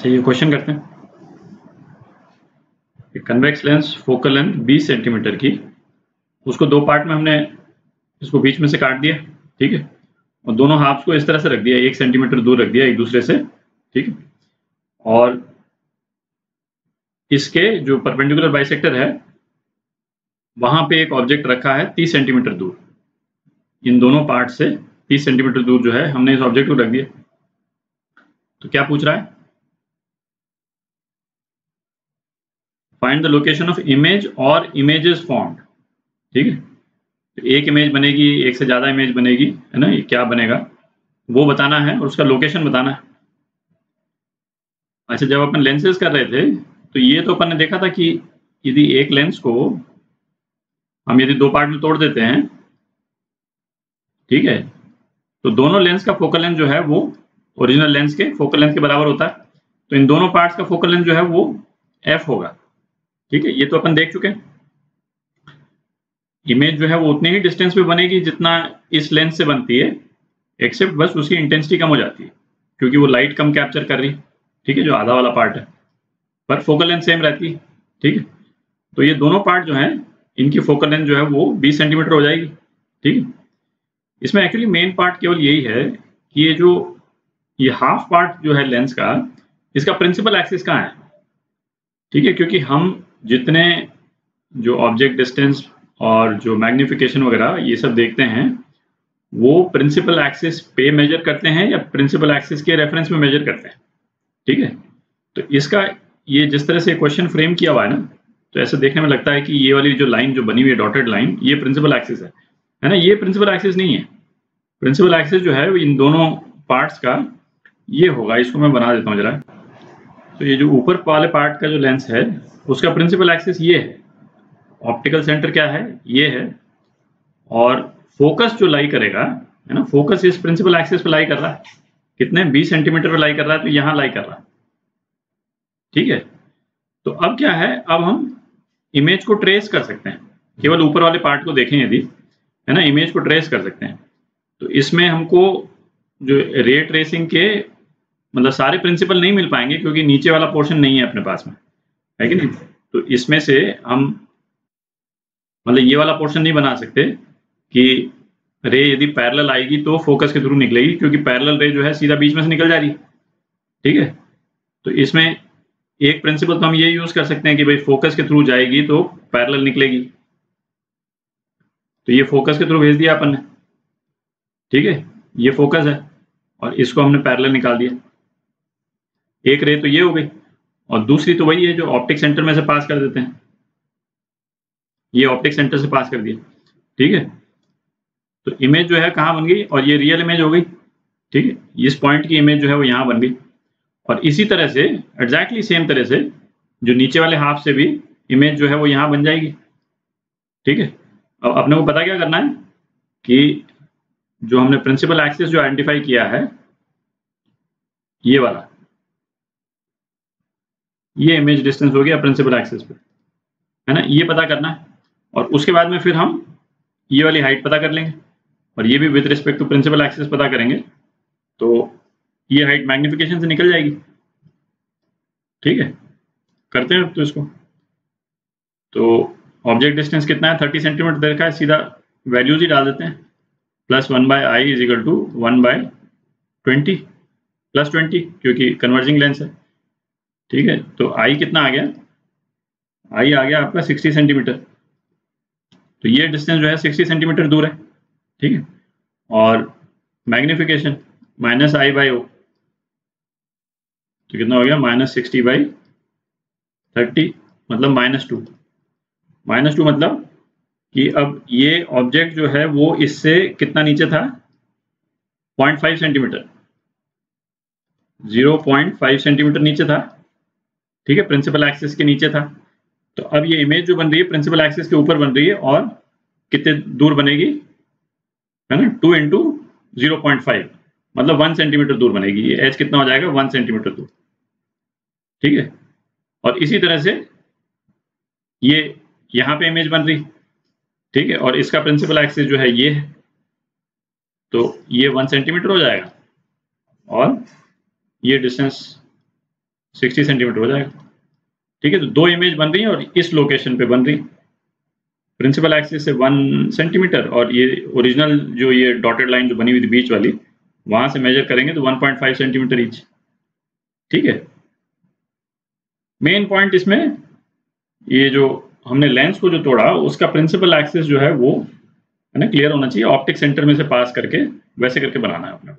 चलिए क्वेश्चन करते हैं। Convex lens focal length 20 centimetre की, उसको दो पार्ट में हमने इसको बीच में से काट दिया, ठीक है, और दोनों हाफ्स को इस तरह से रख दिया, 1 सेंटीमीटर दूर रख दिया एक दूसरे से, ठीक है, और इसके जो परपेंडिकुलर बाइसेक्टर है वहां पे एक ऑब्जेक्ट रखा है 30 सेंटीमीटर दूर। इन दोनों पार्ट से 30 सेंटीमीटर दूर जो है हमने इस ऑब्जेक्ट को रख दिया। तो क्या पूछ रहा है? Find the location of image और इमेजेस फॉर्म्ड, ठीक है। तो एक इमेज बनेगी, एक से ज्यादा इमेज बनेगी, है ना, ये क्या बनेगा वो बताना है और उसका लोकेशन बताना है। अच्छा, जब अपन लेंसेज कर रहे थे तो ये तो अपन ने देखा था कि यदि एक लेंस को हम यदि दो पार्ट में तोड़ देते हैं, ठीक है, तो दोनों लेंस का फोकल लेंथ जो है वो ओरिजिनल लेंस के फोकल लेंथ के बराबर होता है। तो इन दोनों पार्ट्स का फोकल लेंथ जो है वो f होगा, ठीक है, ये तो अपन देख चुके हैं। इमेज जो है वो उतनी ही डिस्टेंस पे बनेगी जितना इस लेंस से बनती है, एक्सेप्ट बस उसकी इंटेंसिटी कम हो जाती है क्योंकि वो लाइट कम कैप्चर कर रही है, ठीक है, जो आधा वाला पार्ट है, पर फोकल लेंथ सेम रहती है, ठीक है। तो ये दोनों पार्ट जो हैं इनकी फोकल लेंथ जो है वो 20 सेंटीमीटर हो जाएगी, ठीक है। इसमें एक्चुअली मेन पार्ट केवल यही है कि ये हाफ पार्ट जो है लेंस का, इसका प्रिंसिपल एक्सिस कहाँ है, ठीक है, क्योंकि हम जितने जो ऑब्जेक्ट डिस्टेंस और जो मैग्निफिकेशन वगैरह ये सब देखते हैं वो प्रिंसिपल एक्सिस पे मेजर करते हैं या प्रिंसिपल एक्सिस के रेफरेंस में मेजर करते हैं, ठीक है। तो इसका ये जिस तरह से क्वेश्चन फ्रेम किया हुआ है ना, तो ऐसे देखने में लगता है कि ये वाली जो लाइन जो बनी हुई है डॉटेड लाइन, ये प्रिंसिपल एक्सिस है ना। ये प्रिंसिपल एक्सिस नहीं है। प्रिंसिपल एक्सिस जो है इन दोनों पार्ट्स का ये होगा। इसको मैं बना देता हूँ जरा। तो ये जो ऊपर वाले पार्ट का जो लेंस है उसका प्रिंसिपल एक्सिस ये है, ऑप्टिकल सेंटर क्या है, ये है, और फोकस जो लाई करेगा, है ना, फोकस इस प्रिंसिपल एक्सिस पे लाई कर रहा है, कितने 20 सेंटीमीटर पे लाई कर रहा है, तो यहाँ लाई कर रहा है, ठीक है। तो अब क्या है, अब हम इमेज को ट्रेस कर सकते हैं, केवल ऊपर वाले पार्ट को देखें यदि, है ना, इमेज को ट्रेस कर सकते हैं। तो इसमें हमको जो रे ट्रेसिंग के मतलब सारे प्रिंसिपल नहीं मिल पाएंगे क्योंकि नीचे वाला पोर्शन नहीं है अपने पास में, है कि नहीं। तो इसमें से हम मतलब ये वाला पोर्शन नहीं बना सकते कि रे यदि पैरेलल आएगी तो फोकस के थ्रू निकलेगी, क्योंकि पैरेलल रे जो है सीधा बीच में से निकल जा रही है, ठीक है। तो इसमें एक प्रिंसिपल तो हम ये यूज कर सकते हैं कि भाई फोकस के थ्रू जाएगी तो पैरेलल निकलेगी। तो ये फोकस के थ्रू भेज दिया अपन ने, ठीक है, ये फोकस है और इसको हमने पैरेलल निकाल दिया। एक रे तो ये हो गई और दूसरी तो वही है जो ऑप्टिक सेंटर में से पास कर देते हैं, ये ऑप्टिक सेंटर से पास कर दिया, ठीक है। तो इमेज जो है कहाँ बन गई, और ये रियल इमेज हो गई, ठीक है। इस पॉइंट की इमेज जो है वो यहाँ बन गई, और इसी तरह से एग्जैक्टली सेम तरह से जो नीचे वाले हाफ से भी इमेज जो है वो यहाँ बन जाएगी, ठीक है। अब अपने को पता क्या करना है कि जो हमने प्रिंसिपल एक्सिस जो आइडेंटिफाई किया है ये वाला, ये इमेज डिस्टेंस हो गया प्रिंसिपल एक्सिस पे, है ना, ये पता करना है। और उसके बाद में फिर हम ये वाली हाइट पता कर लेंगे और ये भी with respect to principal axis पता करेंगे, तो ये हाइट मैग्निफिकेशन से निकल जाएगी, ठीक है। करते हैं तो इसको। तो ऑब्जेक्ट डिस्टेंस कितना है, 30 सेंटीमीटर दे रखा है, सीधा वैल्यूज ही डाल देते हैं, +1/i इज इक्वल टू 1/20 +20 क्योंकि कन्वर्जिंग लेंस है, ठीक है। तो i कितना आ गया, i आ गया आपका 60 सेंटीमीटर। तो ये डिस्टेंस जो है 60 सेंटीमीटर दूर है, ठीक है। और मैग्निफिकेशन -i/o, तो कितना हो गया, -60/30 मतलब -2। -2 मतलब कि अब ये ऑब्जेक्ट जो है वो इससे कितना नीचे था, 0.5 सेंटीमीटर, 0.5 सेंटीमीटर नीचे था, ठीक है, प्रिंसिपल एक्सिस के नीचे था। तो अब ये इमेज जो बन रही है प्रिंसिपल एक्सिस के ऊपर बन रही है और कितने दूर बनेगी, है ना, 2 × 0.5 मतलब 1 सेंटीमीटर दूर बनेगी। ये एच कितना हो जाएगा, 1 सेंटीमीटर दूर, ठीक है। और इसी तरह से ये यहाँ पे इमेज बन रही, ठीक है, और इसका प्रिंसिपल एक्सिस जो है ये है, तो ये 1 सेंटीमीटर हो जाएगा और ये डिस्टेंस 60 सेंटीमीटर हो जाएगा। ठीक है, तो 2 इमेज बन रही हैं और इस लोकेशन पे बन रही। प्रिंसिपल एक्सिस से 1 सेंटीमीटर और ये ओरिजिनल जो ये डॉटेड लाइन जो बनी हुई थी बीच वाली, वहां से मेजर करेंगे तो 1.5 सेंटीमीटर ईच। ठीक है, मेन पॉइंट इसमें ये जो हमने लेंस को जो तोड़ा उसका प्रिंसिपल एक्सिस जो है वो है ना क्लियर होना चाहिए, ऑप्टिक सेंटर में से पास करके वैसे करके बनाना है अपने।